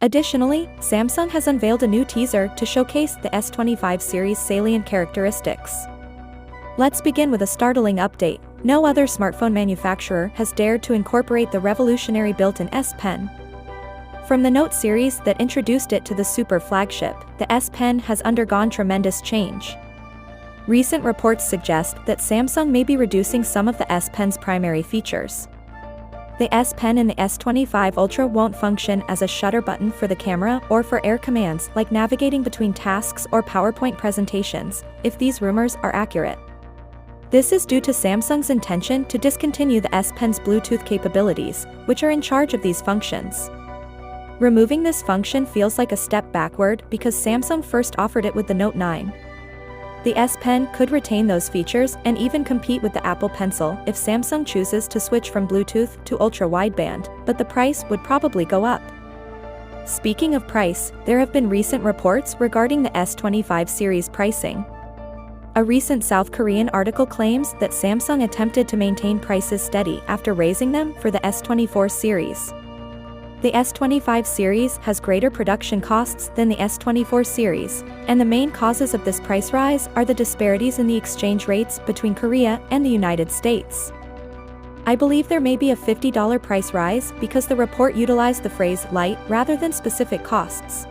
Additionally, Samsung has unveiled a new teaser to showcase the S25 series' salient characteristics. Let's begin with a startling update. No other smartphone manufacturer has dared to incorporate the revolutionary built-in S Pen. From the Note series that introduced it to the super flagship, the S Pen has undergone tremendous change. Recent reports suggest that Samsung may be reducing some of the S Pen's primary features. The S Pen in the S25 Ultra won't function as a shutter button for the camera or for air commands like navigating between tasks or PowerPoint presentations, if these rumors are accurate. This is due to Samsung's intention to discontinue the S Pen's Bluetooth capabilities, which are in charge of these functions. Removing this function feels like a step backward because Samsung first offered it with the Note 9. The S Pen could retain those features and even compete with the Apple Pencil if Samsung chooses to switch from Bluetooth to ultra-wideband, but the price would probably go up. Speaking of price, there have been recent reports regarding the S25 series pricing. A recent South Korean article claims that Samsung attempted to maintain prices steady after raising them for the S24 series. The S25 series has greater production costs than the S24 series, and the main causes of this price rise are the disparities in the exchange rates between Korea and the United States. I believe there may be a $50 price rise because the report utilized the phrase light rather than specific costs.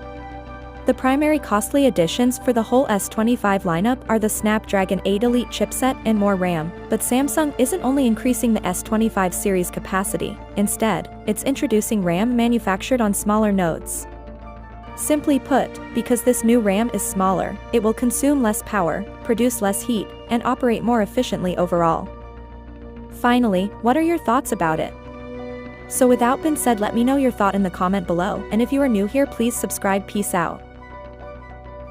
The primary costly additions for the whole S25 lineup are the Snapdragon 8 Elite chipset and more RAM, but Samsung isn't only increasing the S25 series capacity, instead, it's introducing RAM manufactured on smaller nodes. Simply put, because this new RAM is smaller, it will consume less power, produce less heat, and operate more efficiently overall. Finally, what are your thoughts about it? So without being said, let me know your thought in the comment below, and if you are new here, please subscribe. Peace out.